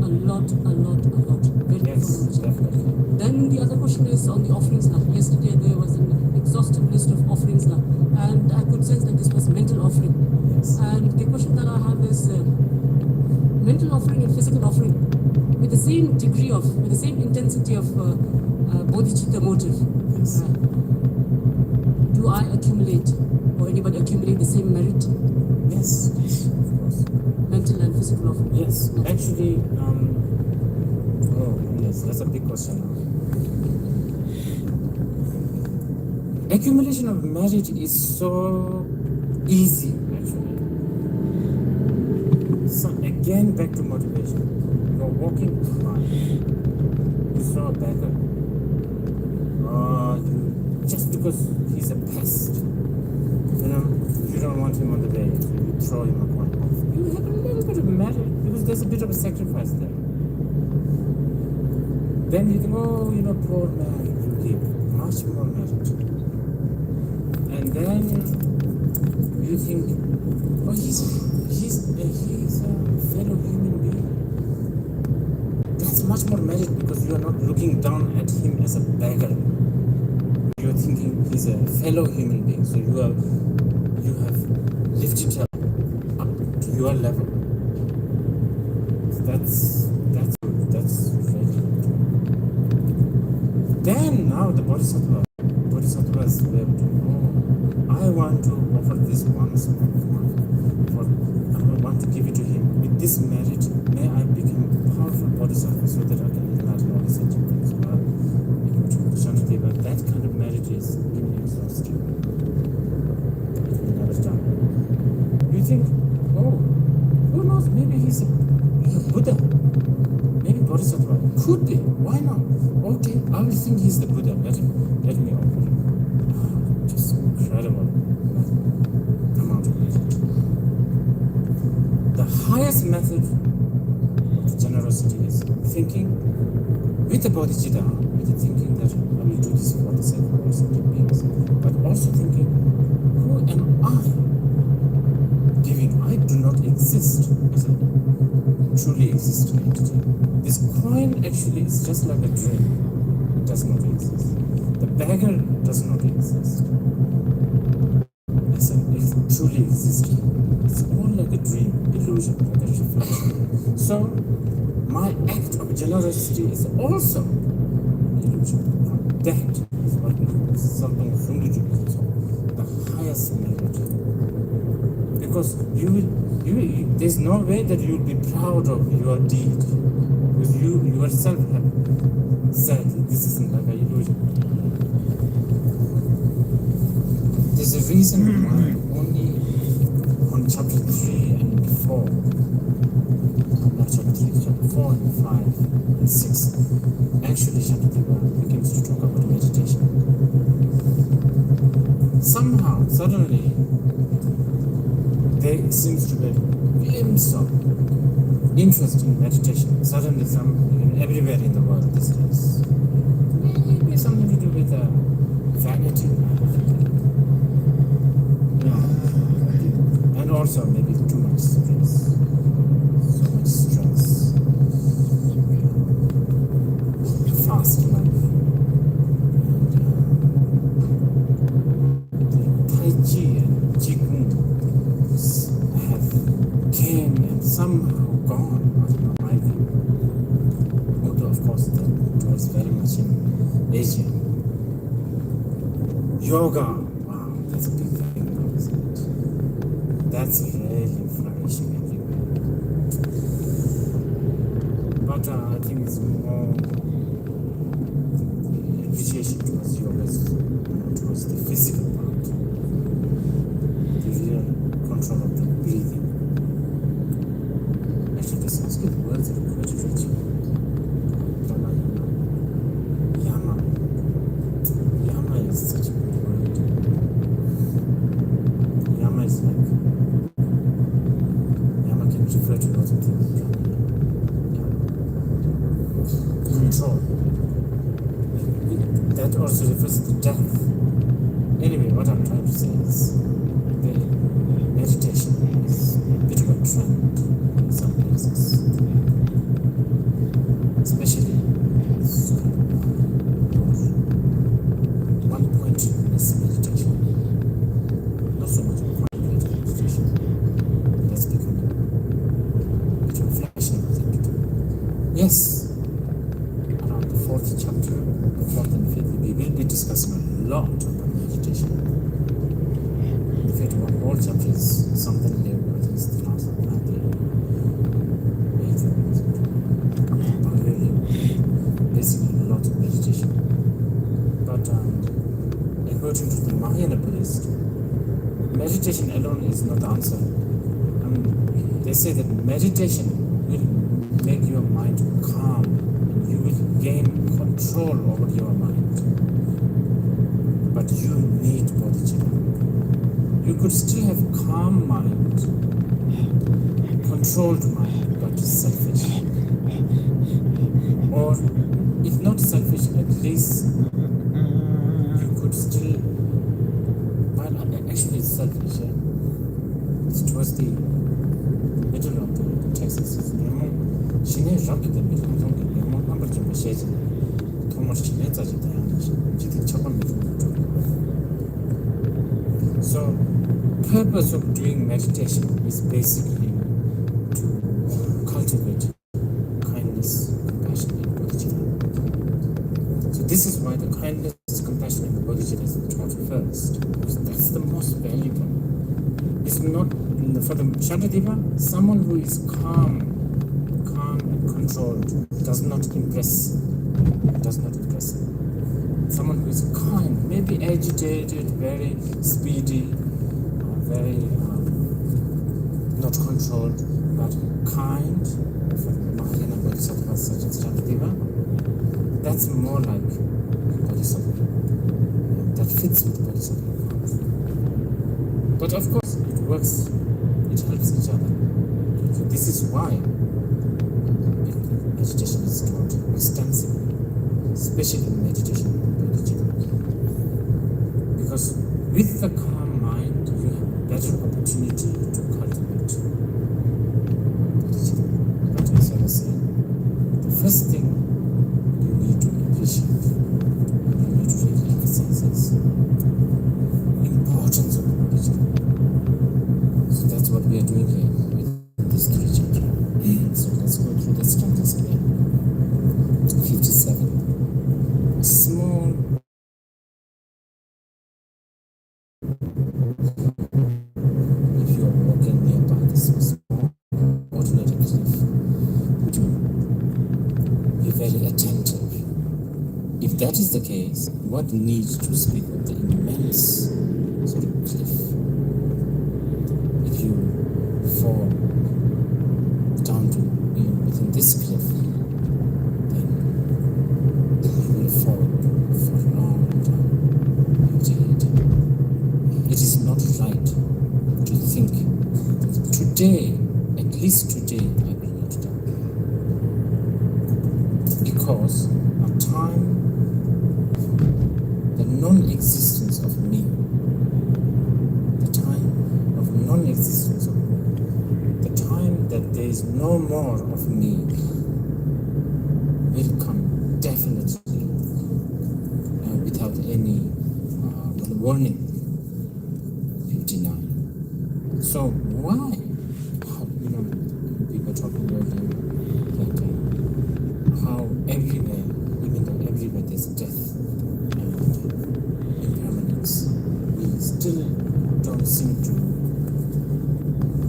lot. Very Yes, definitely. Then the other question is on the offerings now. Yesterday there was an exhaustive list of offerings now, and I could sense that this was mental offering. Yes. And the question that I have is mental offering and physical offering with the same degree with the same intensity of bodhicitta motive. Yes. Do I accumulate, or anybody accumulate the same merit? Yes, of course. Mental and physical offering. Yes, actually, yes, that's a big question. Accumulation of merit is so easy, actually. So again, back to motivation. You're walking by, you saw a beggar. Just because he's a pest, you don't want him on the way, so you throw him a coin. You have a little bit of merit because there's a bit of a sacrifice there. Then you think, poor man, you give much more merit. And then you think, he's a fellow human being. That's much more merit because you are not looking down at him as a beggar. You're thinking he's a fellow human being, so you have lifted him up to your level. So that's very good. Then now the Bodhisattvas were able to I want to offer this one small coin. I want to give it to him. With this merit, may I become a powerful Bodhisattva so that I can enlighten all the sentient beings. That kind of merit is inexhaustible. It will never stop. You think, who knows? Maybe he's a Buddha. Maybe Bodhisattva. Could be. Why not? Okay, I will think he's the Buddha. Let me offer him. Just incredible amount of merit. The highest method of generosity is thinking with the bodhicitta, with the thinking that I will do this for the sake of all sentient beings, but also thinking, who am I giving? I do not exist as a truly existing entity. This coin actually actually is just like a dream. It does not exist. The beggar does not exist. I said, it truly exists. It's all like a dream, illusion, like a reflection. So, my act of generosity is also an illusion. That is what we call something the highest merit. Because there's no way that you will be proud of your deed. Because you yourself have said this isn't like an illusion. There's a reason why only on chapter 3 and 4, not chapter 3, chapter 4 and 5 and 6, actually Shantideva begins to talk about meditation. Somehow, suddenly, there seems to be a glimpse of interest in meditation. Suddenly, everywhere in the world these days. Maybe something to do with vanity. Yeah. And also maybe too much stress. So much stress. Fast life. And Tai Chi and Qigong have came and somehow gone, in my view. Although of course that was very much in Asia. Yoga, wow, that's a big thing now, isn't it? That's really flourishing everywhere. But I think it's more the appreciation towards yoga is more towards the physical part, the real control of the breathing. Actually, the Sanskrit words are quite rich. Pranayama, yama. Yama is such a good word. Yama is like, yama can refer to lots of things. Control. That also refers to death. Anyway, what I'm trying to say is the meditation is a bit of a trend in some places, especially one pointedness meditation, not so much quiet meditation. That's become a bit of a fashionable thing to do. Yes, around the 4th chapter, the 4th and 5th, we will be discussing a lot about meditation. In fact, one whole chapter is something new. I think it's the last one. Basically, a lot of meditation. But according to the Mahayana Buddhist, meditation alone is not the answer. They say that meditation will make your mind calm and you will gain control over your mind. But you need bodhicitta. You could still have calm mind, controlled mind, but selfish. Or if not selfish, at least you could still, well, actually it's selfish, yeah? It's towards the middle of the text. It says, Shine Ramki the middle, Yamon number to the shade, Thomas Chineta, Jitin Chapan. So, purpose of doing meditation is basically to cultivate kindness, compassion, and bodhicitta. So this is why the kindness, compassion, and bodhicitta is taught first, because that's the most valuable. It's not for the Shantideva, someone who is calm and controlled does not impress. Someone who is kind, maybe agitated, very speedy, very not controlled, but kind, Mahayana Bodhisattvas such as Shantideva, that's more like Bodhisattva. That fits with Bodhisattva. But of course, it works, it helps each other. So this is why meditation is taught extensively, especially meditation. Because with the calm mind, you have better opportunity to cultivate. But as I was saying, the first thing that is the case, what needs to speak of the immense sort of cliff? If you fall down to within this cliff, then you will fall for a long time until it is not right to think that today, at least today, I will not die. Because a time, the non-existence of me, the time of non-existence of me, the time that there is no more of me will come definitely without any warning, you deny. So why? We were talking earlier that how everywhere, even though everywhere there's death and impermanence, we still don't seem to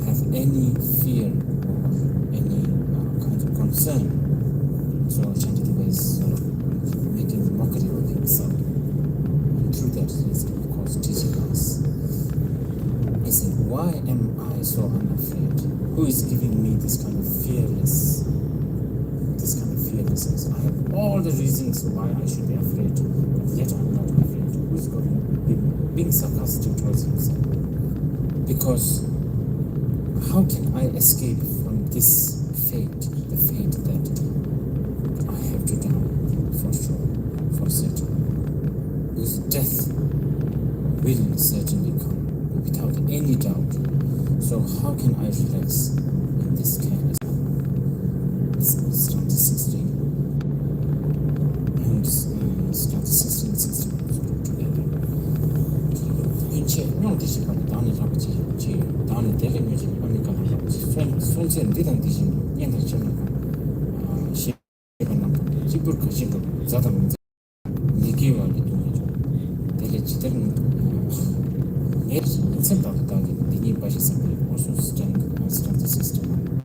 have any fear or any kind of concern. So Chandradev is sort of making mockery of himself, and through that he is of course teaching us. He said, why am I so unafraid? Who is giving me this kind of fearlessness? I have all the reasons why I should be afraid, but yet I'm not afraid. Who is going to be being sarcastic towards himself? Because how can I escape from this fate, the fate that I have to die for sure, for certain? Because death will certainly come without any doubt. So how can I relax in this careless? Stanza 16 and stanza 16 and 61 sort of together. 인체 명대시 반 다음에 잡지 지 다음에 대리묘지 하니까 손sen 디단 디신 년다 전에 시간 남고 집을 가신 거 자담 얘기와 이동이죠. 대리 지들은 인생 바닥에 니니 바시스는 also stanza 61.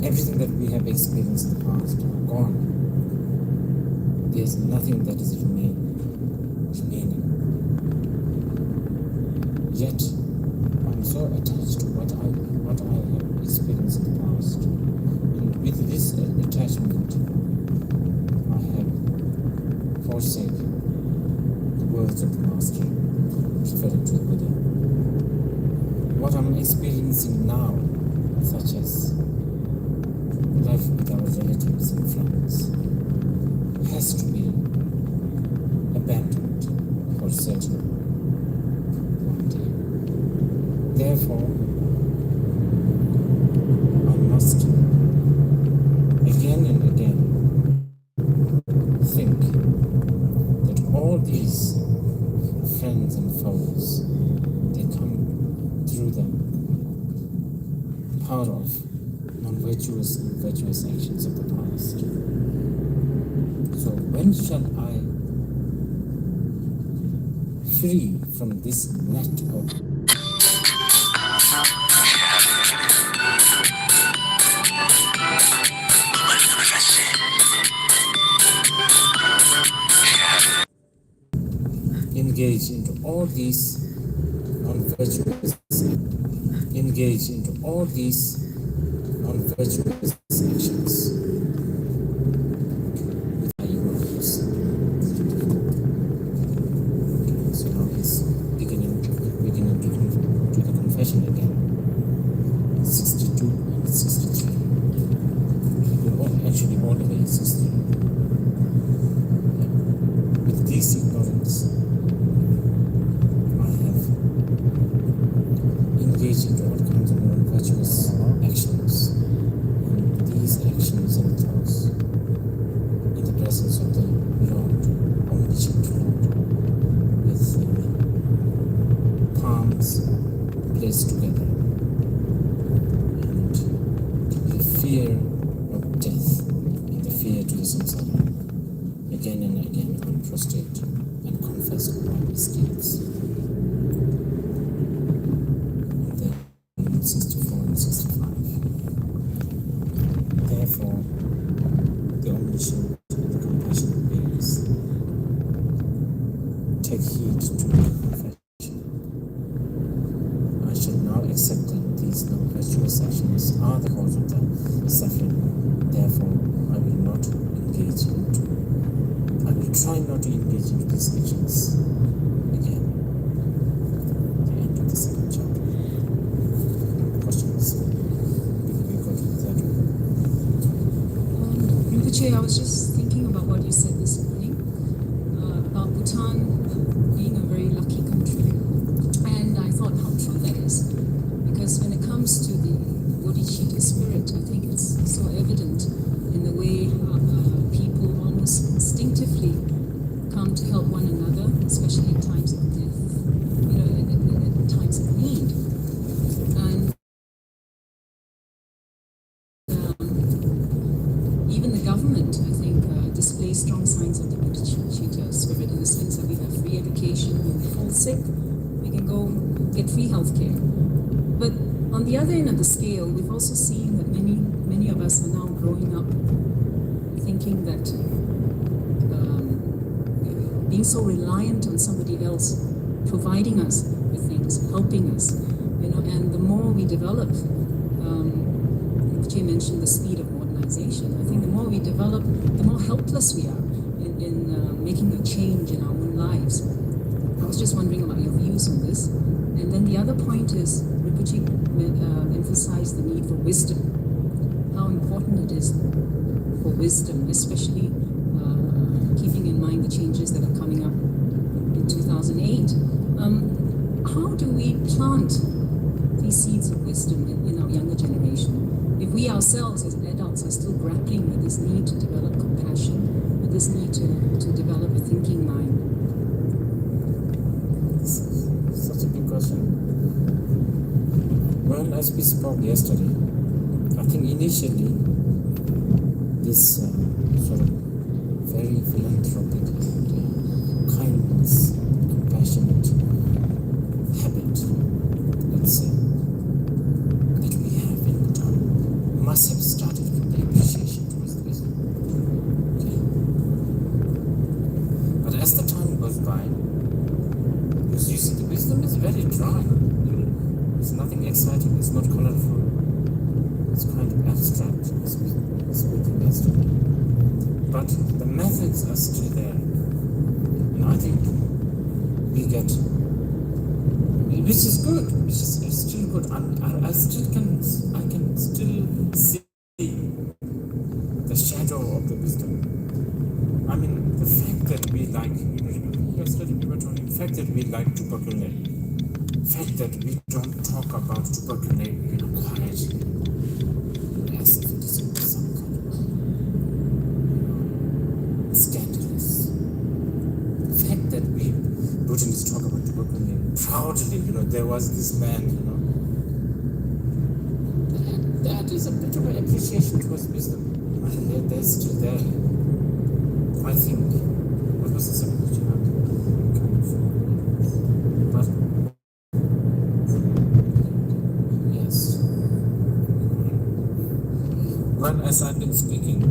Everything that we have experienced in the past are gone. There's nothing that is remaining. Yet, I'm so attached to what I have experienced in the past. And with this attachment, I have forsaken the words of the Master, referring to the Buddha. What I'm experiencing now, such as life with our relatives and friends, has to be abandoned for certain one day. Therefore, I must again and again think that all these friends and foes, they come through the power of non-virtuous and virtuous actions of the past. So when shall I free from this net of engage into all these non-virtuous actions with my universe. So now he's beginning to the confession again. 62 and 63. Actually all the way 63. With this ignorance, I have engaged into all kinds of non-virtuous actions. And these actions and thoughts in the presence of the Lord, omniscient Lord, with palms placed together, and the fear of death and the fear to the samsara. Again and again I prostrate and confess all my misdeeds. And then 64 and 65. Therefore, the omniscient take heed to my confession. I shall now accept that these non-virtuous actions are the cause of the suffering. Therefore, I will not engage into. I will try not to engage into these actions again. The end of the second chapter. Questions? We go to the third one. Rinpoche, I was just thinking about what you said this morning about Bhutan being a very lucky country. And I thought how true that is. Because when it comes to the bodhicitta spirit, I think it's so evident in the way people almost instinctively come to help one another, especially in times of death, in times of need. And even the government, I think, displays strong signs of the bodhicitta spirit in the sense that we have free education. When we fall sick, we can go get free health care. But on the other end of the scale, we've also seen that many of us are now growing up thinking that being so reliant on somebody else providing us with things, helping us, and the more we develop, Jay mentioned the speed of modernization. I think the more we develop, the more helpless we are in making a change in our own lives. I was just wondering about your views on this. And then the other point is, Rinpoche emphasized the need for wisdom, how important it is for wisdom, especially keeping in mind the changes that are coming up in 2008. How do we plant these seeds of wisdom in our younger generation? If we ourselves as adults are still grappling with this need to develop compassion, with this need to develop a thinking mind. Such a big question. Well, as we spoke yesterday, I think initially this sort of very philanthropic, kindness, compassionate habit, let's say, that we have in Bhutan must have started from the appreciation towards the wisdom. Okay. But as the time goes by, because you see, the wisdom is very dry. It's nothing exciting. It's not colorful. It's kind of abstract. It's speaking yesterday. But the methods are still there. And I think we get, which is good. Which is still good. I can still see the shadow of the wisdom. I mean, the fact that we like, yesterday we were talking, the fact that we like tuberculosis, the fact that we don't talk about tuberculosis quietly, as if it is some kind of scandalous. The fact that we Buddhists talk about tuberculosis proudly, there was this man, that is a bit of an appreciation towards wisdom. I mean, they're still there. I think, what was the second question? But, yes. Well, as I've been speaking,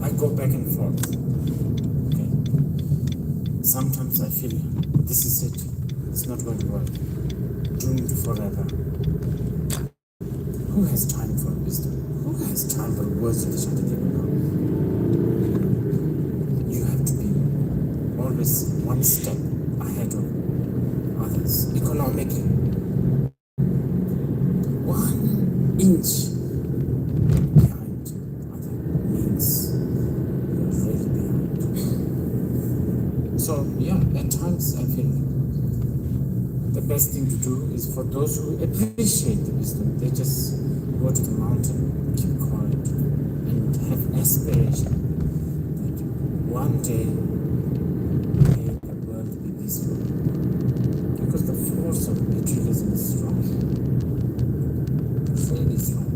I go back and forth. Okay. Sometimes I feel this is it. It's not going to work. Doomed forever. Who has time for wisdom? Who has time for words of the Shantideva? You have to be always one step ahead of others. Economically, 1 inch behind other means you're really behind. So at times I feel the best thing to do is for those who appreciate the wisdom, they just go to the mountain, keep quiet, and have aspiration that one day may the world be peaceful. Because the force of materialism is strong, really strong.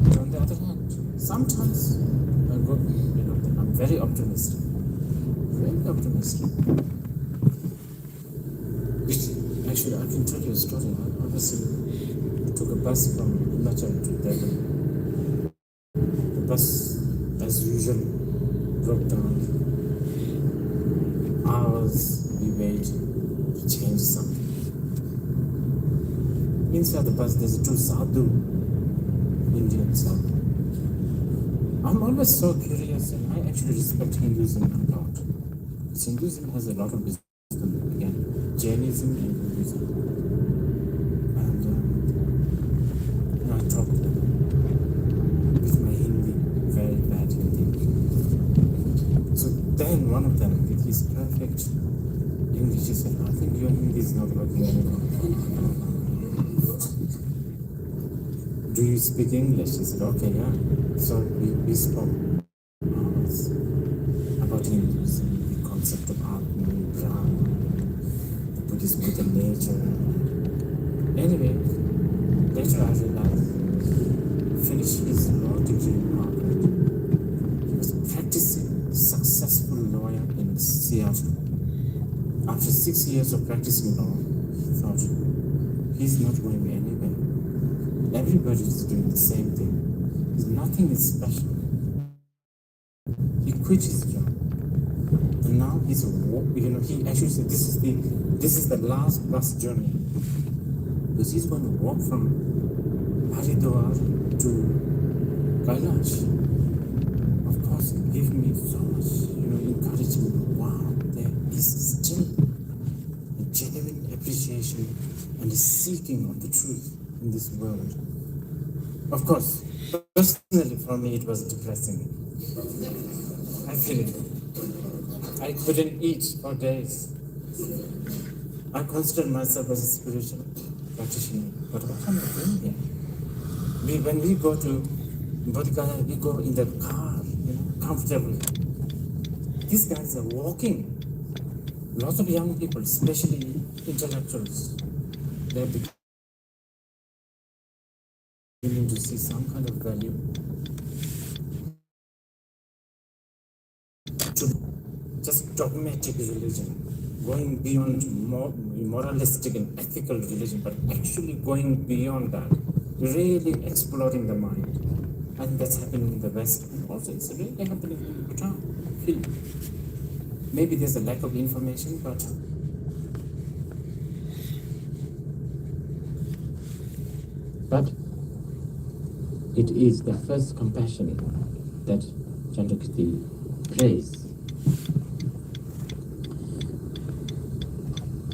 But on the other hand, sometimes I go, I'm very optimistic. Very optimistic. Actually, I can tell you a story. I took a bus from Himachal to Devon. The bus, as usual, broke down. hours we wait to change something. Inside the bus, there's two sadhu Indians. I'm always so curious, and I actually respect Hinduism a lot. Because Hinduism has a lot of wisdom. Again, Jainism and Buddhism. And I talked to them with my Hindi, very bad Hindi. So then one of them, with his perfect English, he said, I think your Hindi is not working anymore. Do you speak English? He said, okay, yeah. So we spoke hours about Hinduism, the concept of Atman, Brahman, the Buddhist Buddha nature. Anyway, later I realized, finished his law degree in Harvard. He was practicing, successful lawyer in Seattle. After 6 years of practicing law, he thought, he's not going anywhere. Everybody is doing the same thing. Nothing is special. He quit his job, and now he's he actually said this is the last bus journey, because he's going to walk from Haridwar to Kailash. Of course, it gave me so much encouragement. Wow, there is still a genuine appreciation and a seeking of the truth in this world. Of course, personally for me it was depressing. I feel it. I couldn't eat for days. I consider myself as a spiritual practitioner, but what am I doing here? When we go to Bodhgaya, we go in the car, comfortably. These guys are walking. Lots of young people, especially intellectuals, they're beginning to see some kind of value to just dogmatic religion, going beyond moralistic and ethical religion, but actually going beyond that, really exploring the mind. I think that's happening in the West, and also it's really happening in Bhutan. I feel maybe there's a lack of information, but it is the first compassion that Chandrakirti praised.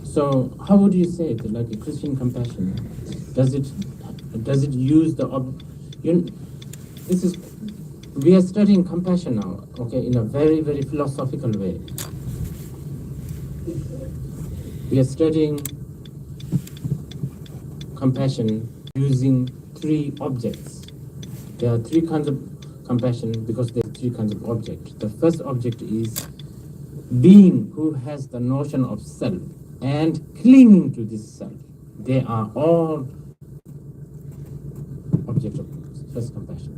So how would you say it, like a Christian compassion? Does it use the we are studying compassion now, okay, in a very, very philosophical way. We are studying compassion using three objects. There are three kinds of compassion because there are three kinds of objects. The first object is being who has the notion of self and clinging to this self. They are all objects of first compassion.